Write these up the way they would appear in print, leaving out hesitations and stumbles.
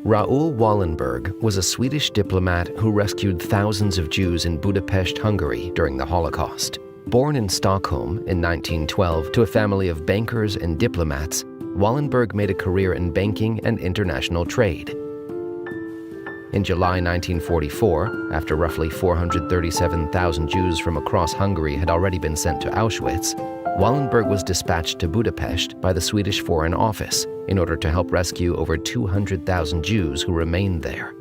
Raoul Wallenberg was a Swedish diplomat who rescued thousands of Jews in Budapest, Hungary during the Holocaust. Born in Stockholm in 1912 to a family of bankers and diplomats, Wallenberg made a career in banking and international trade. In July 1944, after roughly 437,000 Jews from across Hungary had already been sent to Auschwitz, Wallenberg was dispatched to Budapest by the Swedish Foreign Office in order to help rescue over 200,000 Jews who remained there.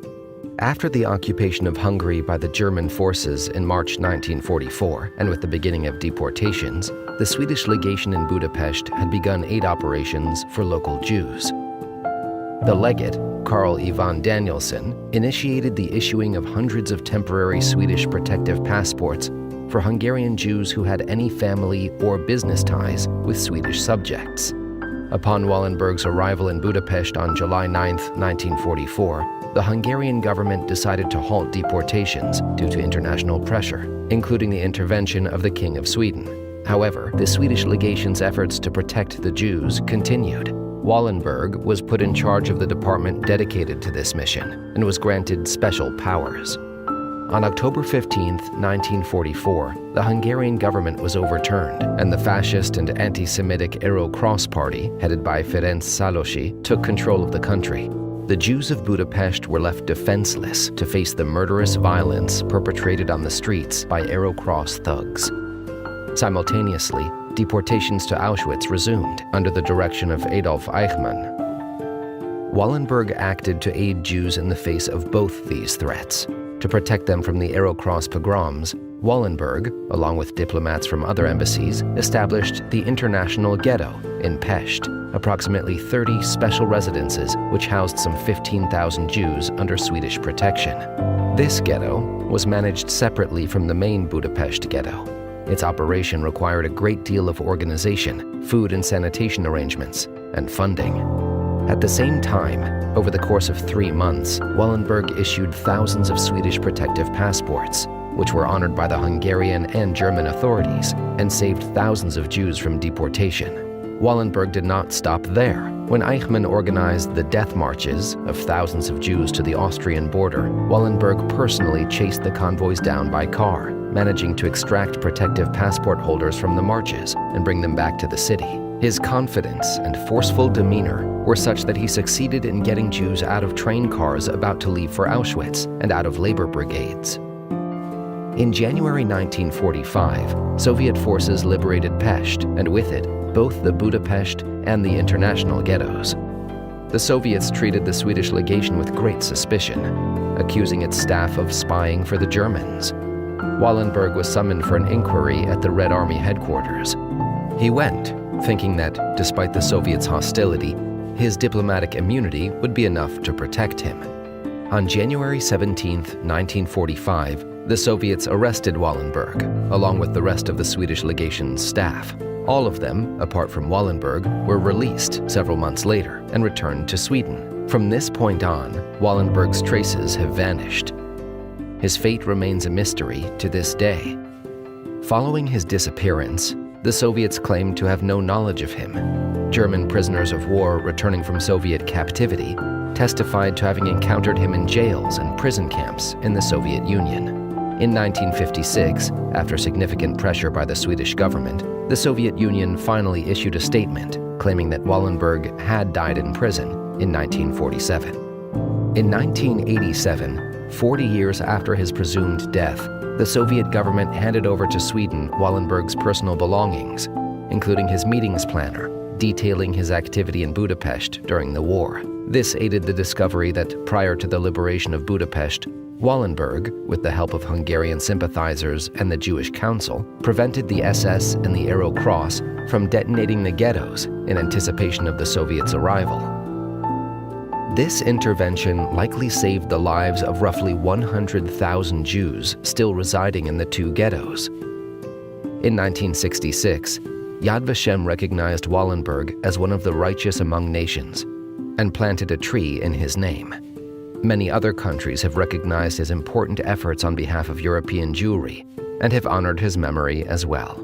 After the occupation of Hungary by the German forces in March 1944, and with the beginning of deportations, the Swedish legation in Budapest had begun aid operations for local Jews. The legate, Carl Ivan Danielsson, initiated the issuing of hundreds of temporary Swedish protective passports for Hungarian Jews who had any family or business ties with Swedish subjects. Upon Wallenberg's arrival in Budapest on July 9, 1944, the Hungarian government decided to halt deportations due to international pressure, including the intervention of the King of Sweden. However, the Swedish legation's efforts to protect the Jews continued. Wallenberg was put in charge of the department dedicated to this mission and was granted special powers. On October 15, 1944, the Hungarian government was overturned, and the fascist and anti-Semitic Arrow Cross Party, headed by Ferenc Szálasi, took control of the country. The Jews of Budapest were left defenseless to face the murderous violence perpetrated on the streets by Arrow Cross thugs. Simultaneously, deportations to Auschwitz resumed under the direction of Adolf Eichmann. Wallenberg acted to aid Jews in the face of both these threats. To protect them from the Arrow Cross pogroms, Wallenberg, along with diplomats from other embassies, established the International Ghetto in Pest, approximately 30 special residences which housed some 15,000 Jews under Swedish protection. This ghetto was managed separately from the main Budapest ghetto. Its operation required a great deal of organization, food and sanitation arrangements, and funding. At the same time, over the course of 3 months, Wallenberg issued thousands of Swedish protective passports, which were honored by the Hungarian and German authorities and saved thousands of Jews from deportation. Wallenberg did not stop there. When Eichmann organized the death marches of thousands of Jews to the Austrian border, Wallenberg personally chased the convoys down by car, managing to extract protective passport holders from the marches and bring them back to the city. His confidence and forceful demeanor were such that he succeeded in getting Jews out of train cars about to leave for Auschwitz and out of labor brigades. In January 1945, Soviet forces liberated Pest, and with it, both the Budapest and the international ghettos. The Soviets treated the Swedish legation with great suspicion, accusing its staff of spying for the Germans. Wallenberg was summoned for an inquiry at the Red Army headquarters. He went, thinking that, despite the Soviets' hostility, his diplomatic immunity would be enough to protect him. On January 17, 1945, the Soviets arrested Wallenberg, along with the rest of the Swedish legation's staff. All of them, apart from Wallenberg, were released several months later and returned to Sweden. From this point on, Wallenberg's traces have vanished. His fate remains a mystery to this day. Following his disappearance, the Soviets claimed to have no knowledge of him. German prisoners of war returning from Soviet captivity testified to having encountered him in jails and prison camps in the Soviet Union. In 1956, after significant pressure by the Swedish government, the Soviet Union finally issued a statement claiming that Wallenberg had died in prison in 1947. In 1987, 40 years after his presumed death, the Soviet government handed over to Sweden Wallenberg's personal belongings, including his meetings planner, detailing his activity in Budapest during the war. This aided the discovery that prior to the liberation of Budapest, Wallenberg, with the help of Hungarian sympathizers and the Jewish Council, prevented the SS and the Arrow Cross from detonating the ghettos in anticipation of the Soviets' arrival. This intervention likely saved the lives of roughly 100,000 Jews still residing in the two ghettos. In 1966, Yad Vashem recognized Wallenberg as one of the righteous among nations and planted a tree in his name. Many other countries have recognized his important efforts on behalf of European Jewry and have honored his memory as well.